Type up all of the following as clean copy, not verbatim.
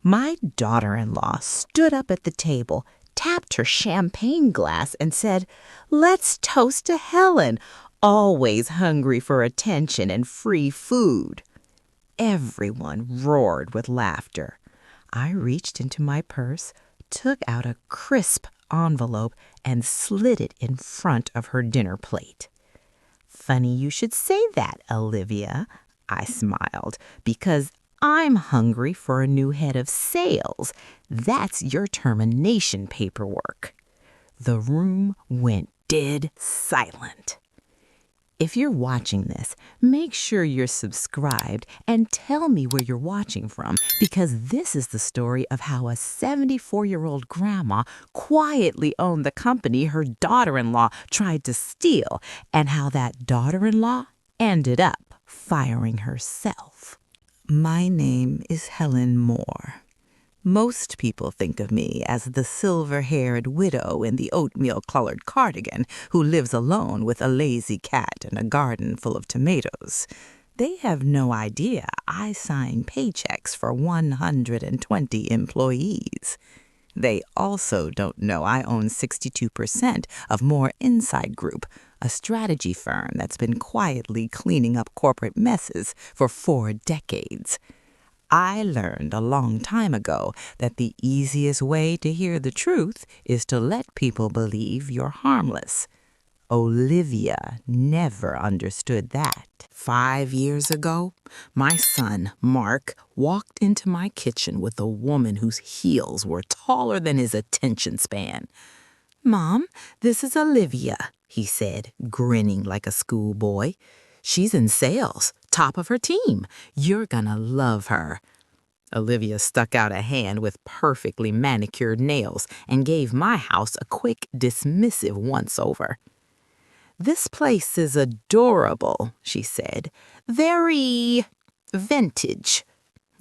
My daughter-in-law stood up at the table, tapped her champagne glass, and said, "Let's toast to Helen, always hungry for attention and free food." Everyone roared with laughter. I reached into my purse, took out a crisp envelope, and slid it in front of her dinner plate. "Funny you should say that, Olivia," I smiled, "because I'm hungry for a new head of sales. That's your termination paperwork." The room went dead silent. If you're watching this, make sure you're subscribed and tell me where you're watching from, because this is the story of how a 74-year-old grandma quietly owned the company her daughter-in-law tried to steal, and how that daughter-in-law ended up firing herself. My name is Helen Moore. Most people think of me as the silver-haired widow in the oatmeal-colored cardigan who lives alone with a lazy cat and a garden full of tomatoes. They have no idea I sign paychecks for 120 employees. They also don't know I own 62% of More Inside Group, a strategy firm that's been quietly cleaning up corporate messes for 4 decades. I learned a long time ago that the easiest way to hear the truth is to let people believe you're harmless. Olivia never understood that. 5 years ago, my son, Mark, walked into my kitchen with a woman whose heels were taller than his attention span. "Mom, this is Olivia," he said, grinning like a schoolboy. "She's in sales, top of her team. You're gonna love her." Olivia stuck out a hand with perfectly manicured nails and gave my house a quick, dismissive once-over. "This place is adorable," she said. "Very vintage."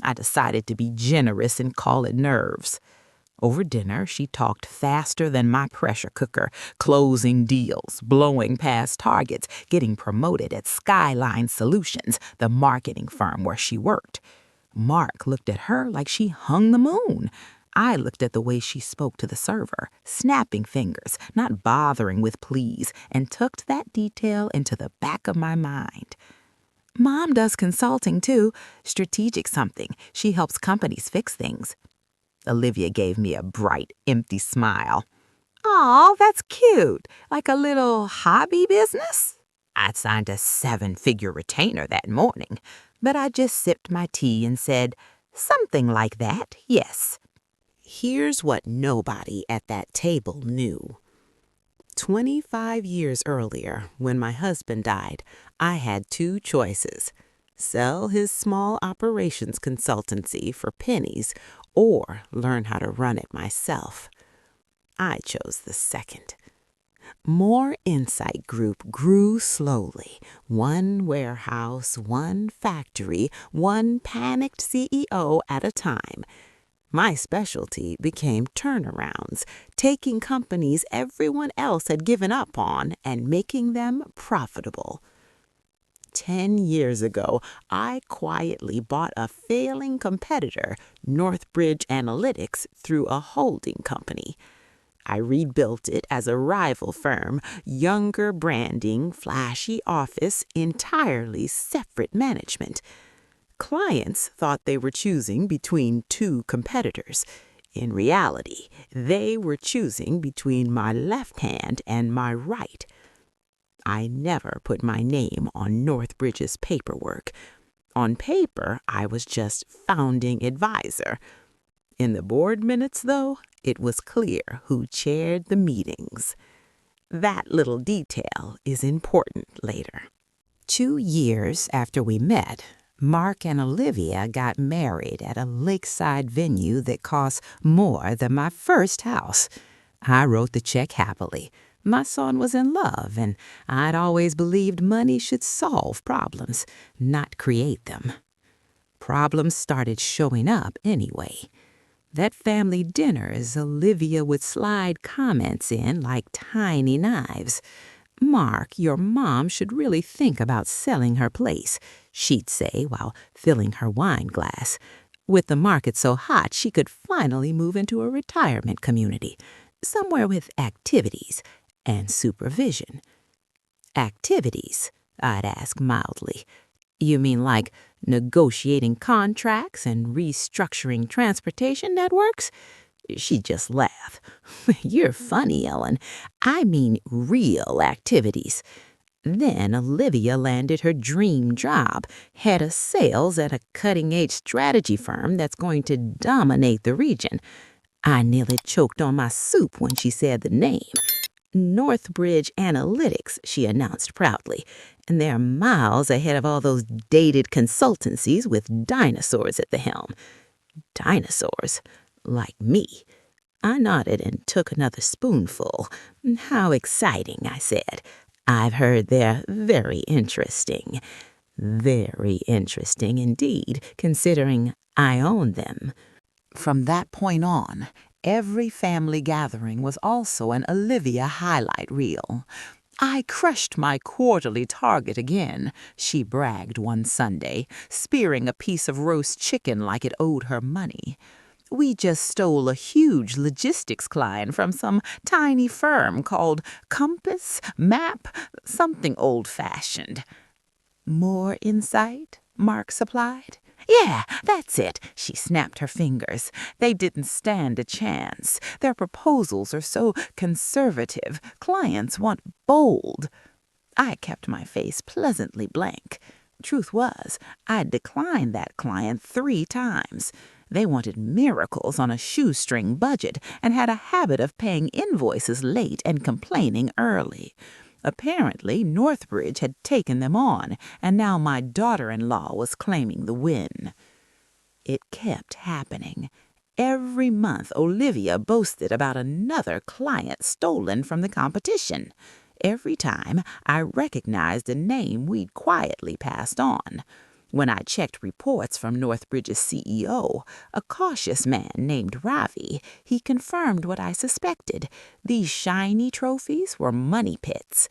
I decided to be generous and call it nerves. Over dinner, she talked faster than my pressure cooker, closing deals, blowing past targets, getting promoted at Skyline Solutions, the marketing firm where she worked. Mark looked at her like she hung the moon. I looked at the way she spoke to the server, snapping fingers, not bothering with please, and tucked that detail into the back of my mind. "Mom does consulting too, strategic something. She helps companies fix things." Olivia gave me a bright, empty smile. "Aw, that's cute. Like a little hobby business?" I'd signed a 7-figure retainer that morning, but I just sipped my tea and said, "Something like that, yes." Here's what nobody at that table knew. 25 years earlier, when my husband died, I had 2 choices: sell his small operations consultancy for pennies or learn how to run it myself. I chose the second. More Insight Group grew slowly, one warehouse, one factory, one panicked CEO at a time. My specialty became turnarounds, taking companies everyone else had given up on and making them profitable. 10 years ago, I quietly bought a failing competitor, Northbridge Analytics, through a holding company. I rebuilt it as a rival firm, younger branding, flashy office, entirely separate management. Clients thought they were choosing between 2 competitors. In reality, they were choosing between my left hand and my right. I never put my name on Northbridge's paperwork. On paper, I was just founding advisor. In the board minutes, though, it was clear who chaired the meetings. That little detail is important later. 2 years after we met, Mark and Olivia got married at a lakeside venue that cost more than my first house. I wrote the check happily. My son was in love, and I'd always believed money should solve problems, not create them. Problems started showing up anyway. That family dinners, Olivia would slide comments in like tiny knives. "Mark, your mom should really think about selling her place," she'd say while filling her wine glass. With the market so hot, she could finally move into a retirement community, somewhere with activities and supervision. Activities? I'd ask mildly. You mean like negotiating contracts and restructuring transportation networks? She'd just laugh. You're funny, Helen. I mean real activities. Then Olivia landed her dream job, head of sales at a cutting-edge strategy firm that's going to dominate the region. I nearly choked on my soup when she said the name. Northbridge Analytics, she announced proudly, and they're miles ahead of all those dated consultancies with dinosaurs at the helm. Dinosaurs? Like me. I nodded and took another spoonful. How exciting, I said. I've heard they're very interesting. Very interesting indeed, considering I own them. From that point on, every family gathering was also an Olivia highlight reel. I crushed my quarterly target again, she bragged one Sunday, spearing a piece of roast chicken like it owed her money. We just stole a huge logistics client from some tiny firm called Compass, Map, something old-fashioned. More insight? Mark supplied. Yeah, that's it, she snapped her fingers. They didn't stand a chance. Their proposals are so conservative. Clients want bold. I kept my face pleasantly blank. Truth was, I'd declined that client 3 times. They wanted miracles on a shoestring budget and had a habit of paying invoices late and complaining early. Apparently, Northbridge had taken them on, and now my daughter-in-law was claiming the win. It kept happening. Every month, Olivia boasted about another client stolen from the competition. Every time, I recognized a name we'd quietly passed on. When I checked reports from Northbridge's CEO, a cautious man named Ravi, he confirmed what I suspected. These shiny trophies were money pits.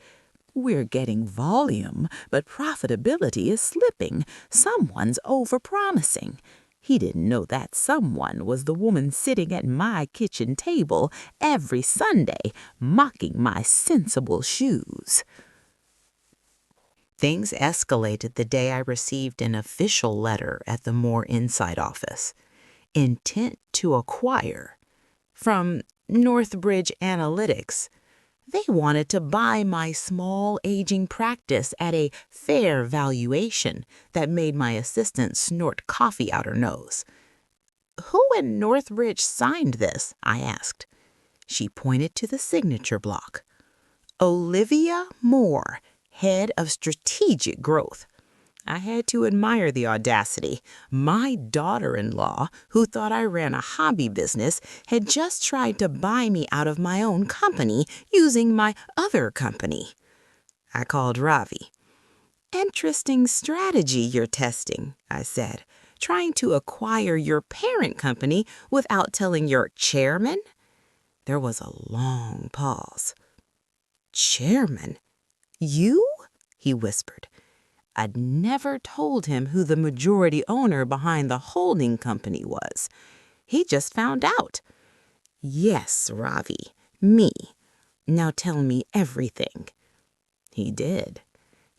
We're getting volume, but profitability is slipping. Someone's overpromising. He didn't know that someone was the woman sitting at my kitchen table every Sunday, mocking my sensible shoes. Things escalated the day I received an official letter at the More Insight office. Intent to acquire. From Northbridge Analytics. They wanted to buy my small aging practice at a fair valuation that made my assistant snort coffee out her nose. Who in Northbridge signed this? I asked. She pointed to the signature block. Olivia Moore, head of strategic growth. I had to admire the audacity. My daughter-in-law, who thought I ran a hobby business, had just tried to buy me out of my own company using my other company. I called Ravi. Interesting strategy you're testing, I said, trying to acquire your parent company without telling your chairman. There was a long pause. Chairman? You? He whispered. I'd never told him who the majority owner behind the holding company was. He just found out. Yes, Ravi, me. Now tell me everything. He did.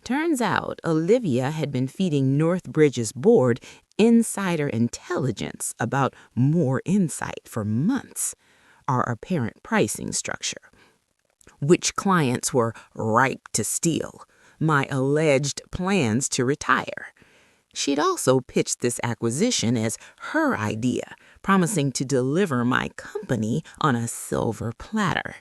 Turns out Olivia had been feeding Northbridge's board insider intelligence about More Insight for months. Our apparent pricing structure. Which clients were ripe to steal. My alleged plans to retire. She'd also pitched this acquisition as her idea, promising to deliver my company on a silver platter.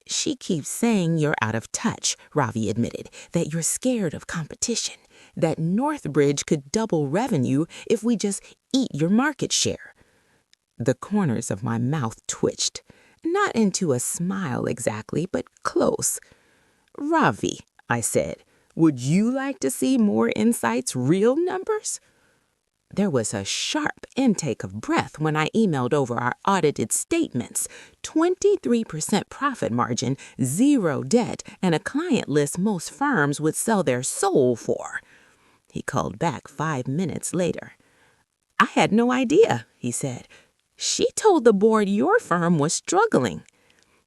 She keeps saying you're out of touch, Ravi admitted, that you're scared of competition, that Northbridge could double revenue if we just eat your market share. The corners of my mouth twitched, not into a smile exactly, but close. Ravi, I said, would you like to see More Insight's real numbers? There was a sharp intake of breath when I emailed over our audited statements. 23% profit margin, 0 debt, and a client list most firms would sell their soul for. He called back 5 minutes later. I had no idea, he said. She told the board your firm was struggling.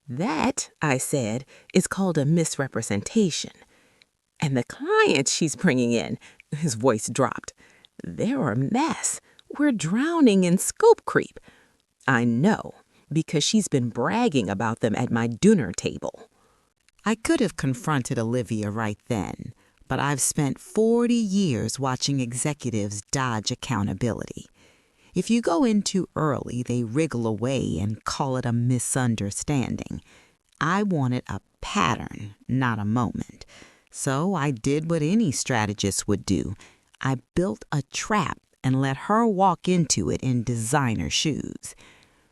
That, I said, is called a misrepresentation. And the clients she's bringing in, his voice dropped, they're a mess. We're drowning in scope creep. I know, because she's been bragging about them at my dinner table. I could have confronted Olivia right then, but I've spent 40 years watching executives dodge accountability. If you go in too early, they wriggle away and call it a misunderstanding. I wanted a pattern, not a moment. So I did what any strategist would do. I built a trap and let her walk into it in designer shoes.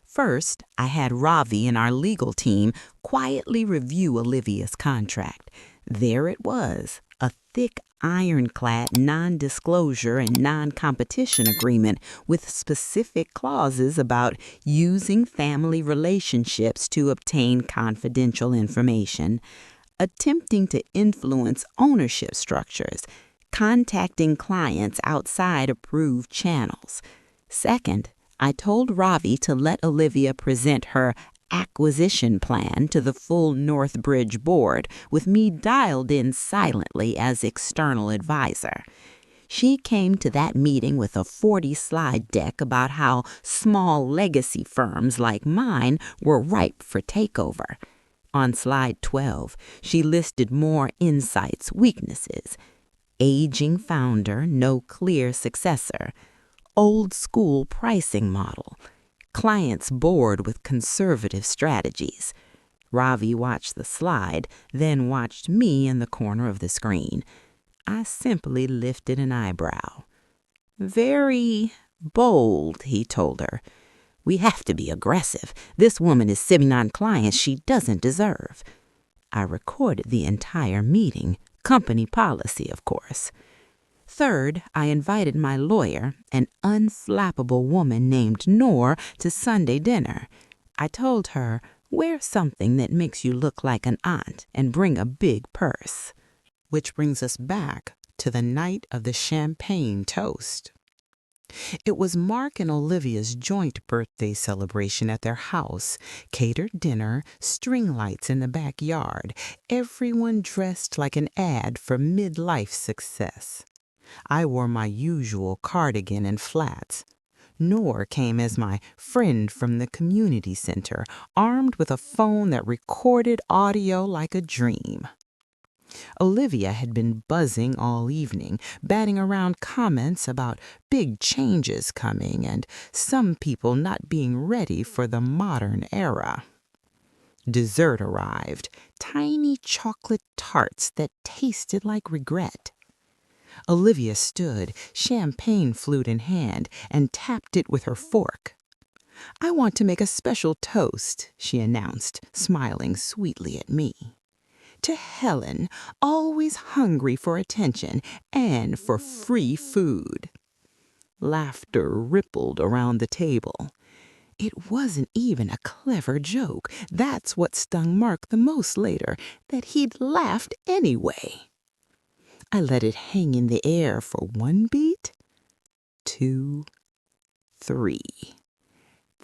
First, I had Ravi and our legal team quietly review Olivia's contract. There it was, a thick ironclad non-disclosure and non-competition agreement with specific clauses about using family relationships to obtain confidential information, attempting to influence ownership structures, contacting clients outside approved channels. Second, I told Ravi to let Olivia present her acquisition plan to the full Northbridge board with me dialed in silently as external advisor. She came to that meeting with a 40-slide deck about how small legacy firms like mine were ripe for takeover. On slide 12, she listed more insights, weaknesses. Aging founder, no clear successor. Old school pricing model. Clients bored with conservative strategies. Ravi watched the slide, then watched me in the corner of the screen. I simply lifted an eyebrow. Very bold, he told her. We have to be aggressive. This woman is sitting on clients she doesn't deserve. I recorded the entire meeting, company policy, of course. Third, I invited my lawyer, an unflappable woman named Noor, to Sunday dinner. I told her, wear something that makes you look like an aunt and bring a big purse. Which brings us back to the night of the champagne toast. It was Mark and Olivia's joint birthday celebration at their house, catered dinner, string lights in the backyard, everyone dressed like an ad for midlife success. I wore my usual cardigan and flats. Noor came as my friend from the community center, armed with a phone that recorded audio like a dream. Olivia had been buzzing all evening, batting around comments about big changes coming and some people not being ready for the modern era. Dessert arrived, tiny chocolate tarts that tasted like regret. Olivia stood, champagne flute in hand, and tapped it with her fork. I want to make a special toast, she announced, smiling sweetly at me. To Helen, always hungry for attention and for free food. Laughter rippled around the table. It wasn't even a clever joke. That's what stung Mark the most later, that he'd laughed anyway. I let it hang in the air for 1 beat, 2, 3.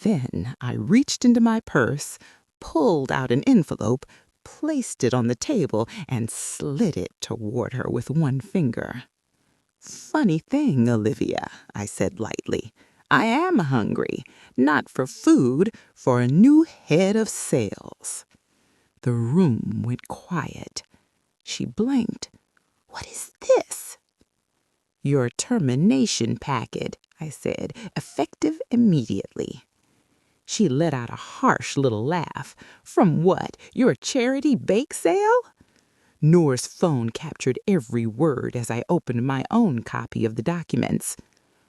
Then I reached into my purse, pulled out an envelope, placed it on the table, and slid it toward her with one finger. Funny thing, Olivia, I said lightly. I am hungry, not for food, for a new head of sales. The room went quiet. She blinked. What is this? Your termination packet, I said, effective immediately. She let out a harsh little laugh. From what? Your charity bake sale? Noor's phone captured every word as I opened my own copy of the documents.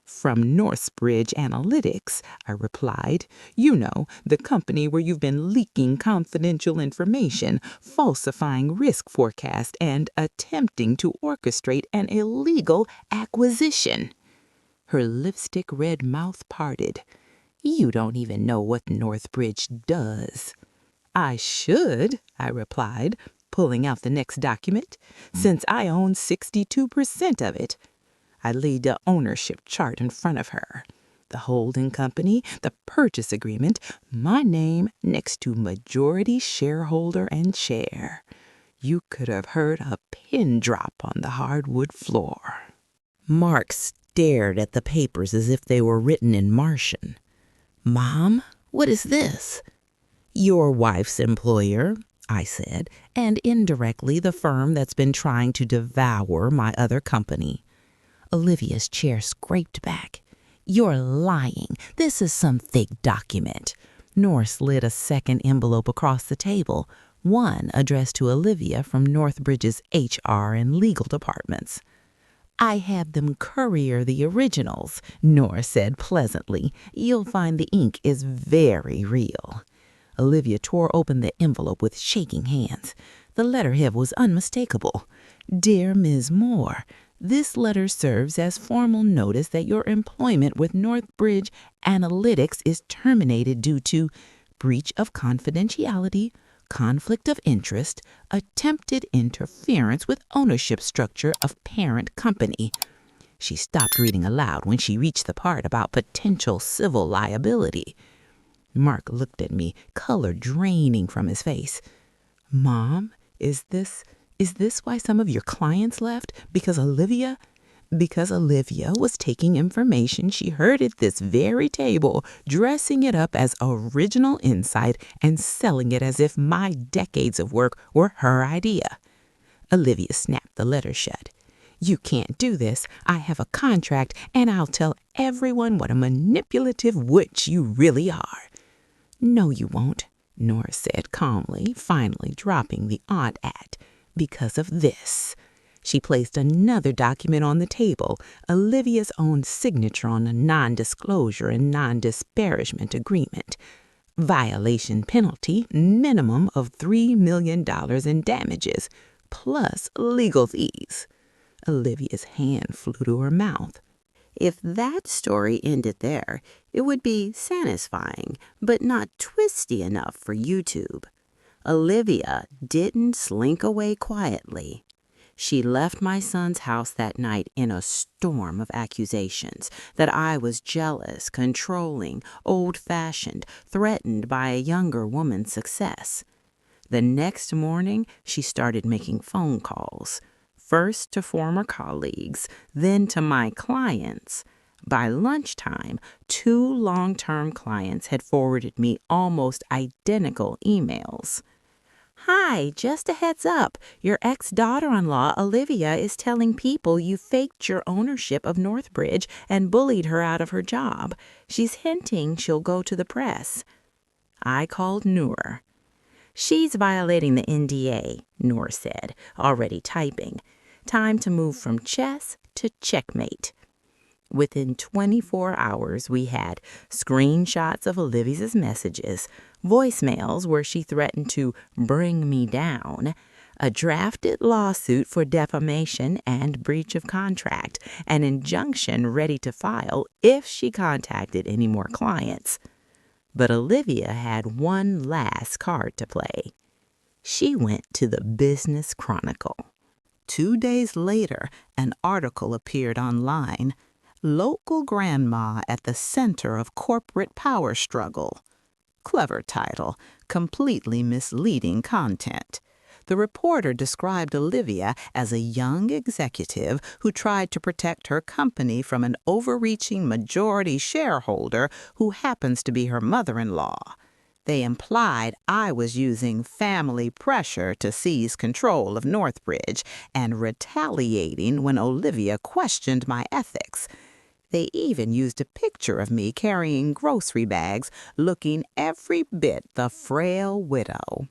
From Northbridge Analytics, I replied. You know, the company where you've been leaking confidential information, falsifying risk forecast, and attempting to orchestrate an illegal acquisition. Her lipstick red mouth parted. You don't even know what Northbridge does. I should, I replied, pulling out the next document, since I own 62% of it. I laid the ownership chart in front of her. the holding company, the purchase agreement, my name next to majority shareholder and share. You could have heard a pin drop on the hardwood floor. Mark stared at the papers as if they were written in Martian. "Mom, what is this?" "Your wife's employer," I said, "and indirectly the firm that's been trying to devour my other company." Olivia's chair scraped back. "You're lying. This is some fake document." Nora slid a second envelope across the table, one addressed to Olivia from Northbridge's HR and legal departments. "I had them courier the originals," Nora said pleasantly. "You'll find the ink is very real." Olivia tore open the envelope with shaking hands. The letterhead was unmistakable. "Dear Ms. Moore, this letter serves as formal notice that your employment with Northbridge Analytics is terminated due to breach of confidentiality, conflict of interest, attempted interference with ownership structure of parent company." She stopped reading aloud when she reached the part about potential civil liability. Mark looked at me, color draining from his face. "Mom, is this why some of your clients left? Because Olivia was taking information she heard at this very table, dressing it up as original insight and selling it as if my decades of work were her idea." Olivia snapped the letter shut. "You can't do this. I have a contract, and I'll tell everyone what a manipulative witch you really are." "No, you won't," Nora said calmly, finally dropping the aunt at. "Because of this." She placed another document on the table, Olivia's own signature on a non-disclosure and non-disparagement agreement. Violation penalty, minimum of $3 million in damages, plus legal fees. Olivia's hand flew to her mouth. If that story ended there, it would be satisfying, but not twisty enough for YouTube. Olivia didn't slink away quietly. She left my son's house that night in a storm of accusations that I was jealous, controlling, old-fashioned, threatened by a younger woman's success. The next morning, she started making phone calls, first to former colleagues, then to my clients. By lunchtime, 2 long-term clients had forwarded me almost identical emails. "Hi, just a heads up. Your ex-daughter-in-law, Olivia, is telling people you faked your ownership of Northbridge and bullied her out of her job. She's hinting she'll go to the press." I called Noor. "She's violating the NDA," Noor said, already typing. "Time to move from chess to checkmate." Within 24 hours, we had screenshots of Olivia's messages, voicemails where she threatened to bring me down, a drafted lawsuit for defamation and breach of contract, an injunction ready to file if she contacted any more clients. But Olivia had one last card to play. She went to the Business Chronicle. 2 days later, an article appeared online. "Local Grandma at the Center of Corporate Power Struggle." Clever title, completely misleading content. The reporter described Olivia as a young executive who tried to protect her company from an overreaching majority shareholder who happens to be her mother-in-law. They implied I was using family pressure to seize control of Northbridge and retaliating when Olivia questioned my ethics. They even used a picture of me carrying grocery bags, looking every bit the frail widow.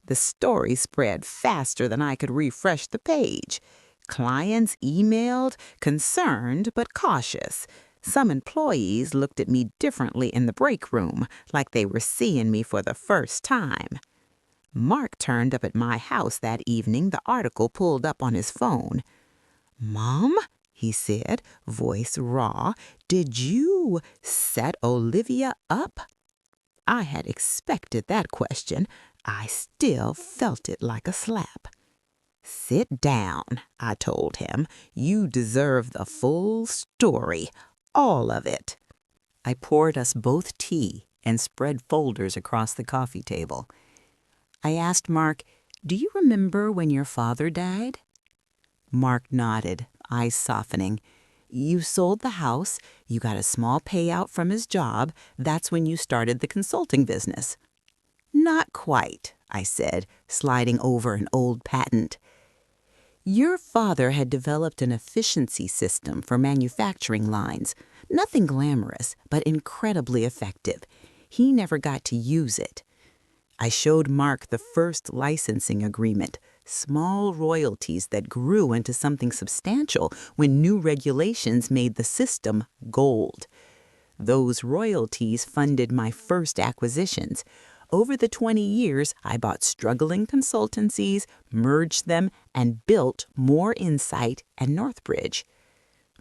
The story spread faster than I could refresh the page. Clients emailed, concerned but cautious. Some employees looked at me differently in the break room, like they were seeing me for the first time. Mark turned up at my house that evening, the article pulled up on his phone. "Mom," he said, voice raw, "did you set Olivia up?" I had expected that question. I still felt it like a slap. "Sit down," I told him. "You deserve the full story, all of it." I poured us both tea and spread folders across the coffee table. I asked Mark, "Do you remember when your father died?" Mark nodded, eyes softening. "You sold the house, you got a small payout from his job. That's when you started the consulting business." "Not quite," I said, sliding over an old patent. "Your father had developed an efficiency system for manufacturing lines. Nothing glamorous, but incredibly effective. He never got to use it." I showed Mark the first licensing agreement, small royalties that grew into something substantial when new regulations made the system gold. Those royalties funded my first acquisitions. Over the 20 years, I bought struggling consultancies, merged them, and built More Insight and Northbridge.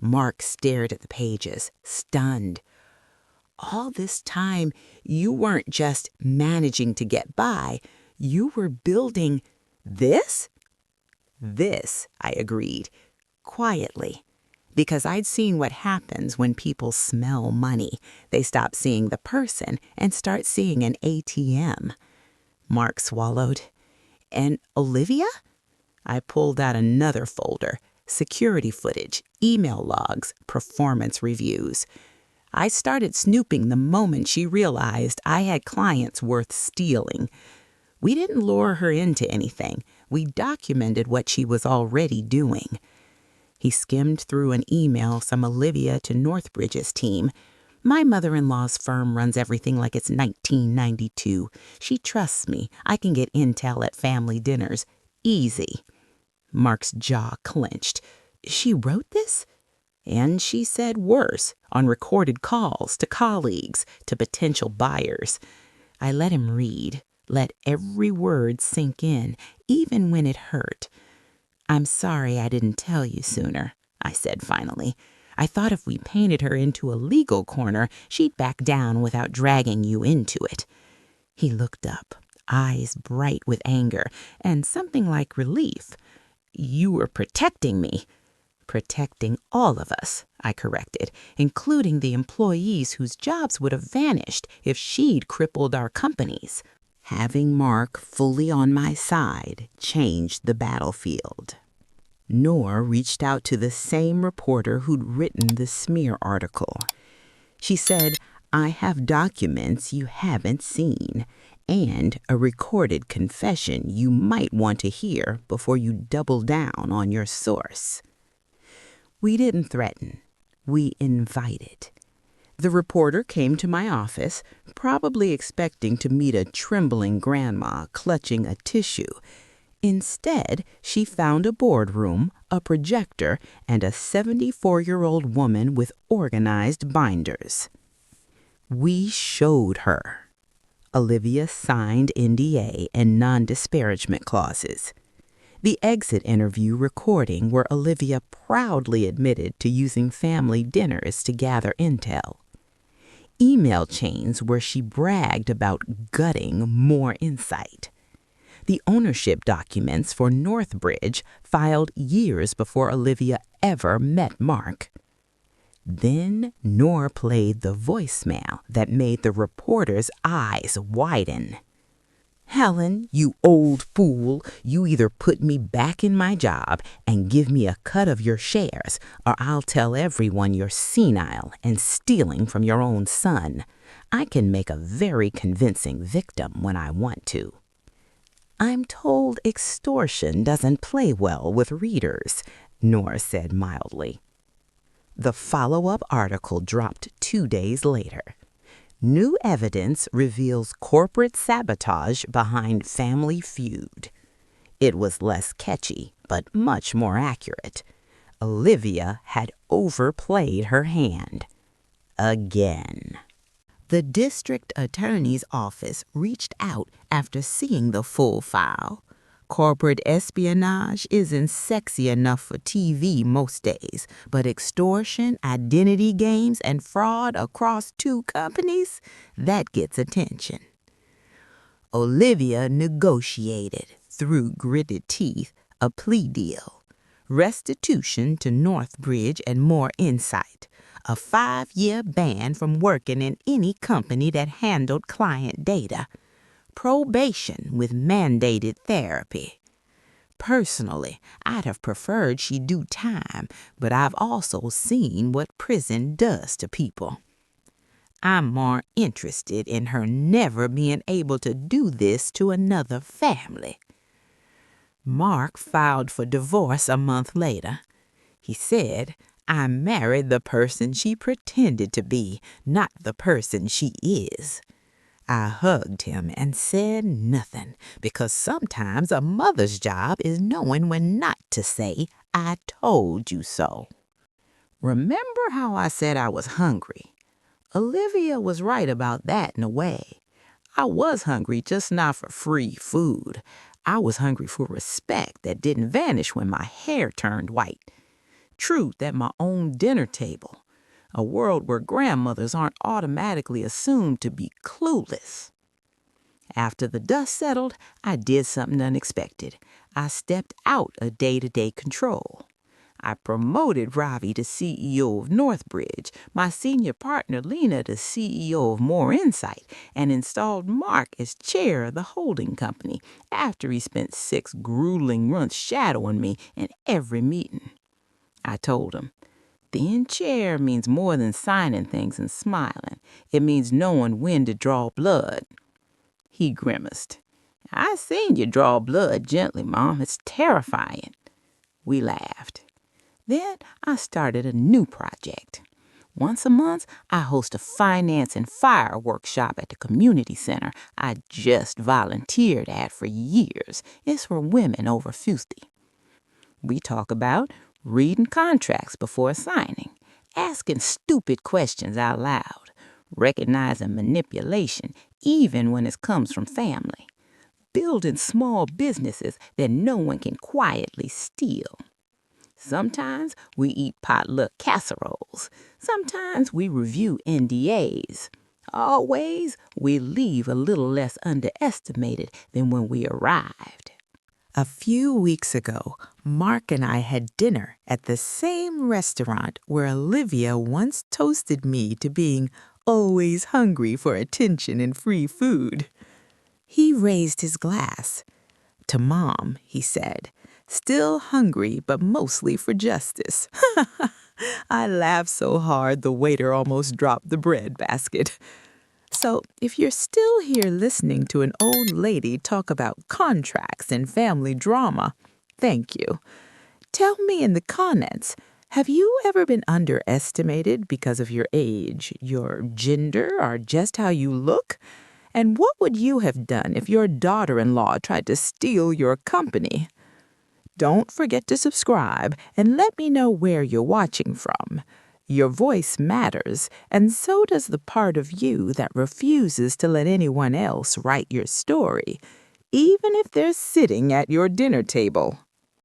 Mark stared at the pages, stunned. "All this time, you weren't just managing to get by, you were building this?" "This," I agreed, quietly, because I'd seen what happens when people smell money. They stop seeing the person and start seeing an ATM. Mark swallowed. "And Olivia?" I pulled out another folder, security footage, email logs, performance reviews. I started snooping the moment she realized I had clients worth stealing. We didn't lure her into anything. We documented what she was already doing. He skimmed through an email from Olivia to Northbridge's team. "My mother-in-law's firm runs everything like it's 1992. She trusts me. I can get intel at family dinners. Easy." Mark's jaw clenched. "She wrote this?" "And she said worse, on recorded calls to colleagues, to potential buyers." I let him read, let every word sink in, even when it hurt. "I'm sorry I didn't tell you sooner," I said finally. "I thought if we painted her into a legal corner, she'd back down without dragging you into it." He looked up, eyes bright with anger and something like relief. "You were protecting me." "Protecting all of us," I corrected, "including the employees whose jobs would have vanished if she'd crippled our companies." Having Mark fully on my side changed the battlefield. Nor reached out to the same reporter who'd written the smear article. She said, "I have documents you haven't seen, and a recorded confession you might want to hear before you double down on your source." We didn't threaten. We invited. The reporter came to my office, probably expecting to meet a trembling grandma clutching a tissue. Instead, she found a boardroom, a projector, and a 74-year-old woman with organized binders. We showed her. Olivia signed NDA and non-disparagement clauses. The exit interview recording where Olivia proudly admitted to using family dinners to gather intel. Email chains where she bragged about gutting More Insight. The ownership documents for Northbridge filed years before Olivia ever met Mark. Then Nor played the voicemail that made the reporter's eyes widen. "Helen, you old fool, you either put me back in my job and give me a cut of your shares, or I'll tell everyone you're senile and stealing from your own son. I can make a very convincing victim when I want to." "I'm told extortion doesn't play well with readers," Nora said mildly. The follow-up article dropped 2 days later. New evidence reveals corporate sabotage behind family feud. It was less catchy, but much more accurate. Olivia had overplayed her hand. Again. The district attorney's office reached out after seeing the full file. Corporate espionage isn't sexy enough for TV most days, but extortion, identity games, and fraud across 2 companies, that gets attention. Olivia negotiated, through gritted teeth, a plea deal. Restitution to Northbridge and More Insight. a 5-year ban from working in any company that handled client data, probation with mandated therapy. Personally, I'd have preferred she do time, but I've also seen what prison does to people. I'm more interested in her never being able to do this to another family. Mark filed for divorce a month later. He said, I married the person she pretended to be, not the person she is. I hugged him and said nothing, because sometimes a mother's job is knowing when not to say, I told you so. Remember how I said I was hungry? Olivia was right about that in a way. I was hungry, just not for free food. I was hungry for respect that didn't vanish when my hair turned white. Truth at my own dinner table. A world where grandmothers aren't automatically assumed to be clueless. After the dust settled, I did something unexpected. I stepped out of day-to-day control. I promoted Ravi to CEO of Northbridge, my senior partner Lena to CEO of More Insight, and installed Mark as chair of the holding company after he spent 6 grueling months shadowing me in every meeting. I told him, being chair means more than signing things and smiling. It means knowing when to draw blood. He grimaced. I seen you draw blood gently, Mom. It's terrifying. We laughed. Then I started a new project. Once a month, I host a finance and fire workshop at the community center I just volunteered at for years. It's for women over 50. We talk about reading contracts before signing, asking stupid questions out loud, recognizing manipulation even when it comes from family, building small businesses that no one can quietly steal. Sometimes we eat potluck casseroles. Sometimes we review NDAs. Always we leave a little less underestimated than when we arrived. A few weeks ago, Mark and I had dinner at the same restaurant where Olivia once toasted me to being always hungry for attention and free food. He raised his glass. To Mom, he said, still hungry but mostly for justice. I laughed so hard the waiter almost dropped the bread basket. So, if you're still here listening to an old lady talk about contracts and family drama, thank you. Tell me in the comments, have you ever been underestimated because of your age, your gender, or just how you look? And what would you have done if your daughter-in-law tried to steal your company? Don't forget to subscribe and let me know where you're watching from. Your voice matters, and so does the part of you that refuses to let anyone else write your story, even if they're sitting at your dinner table.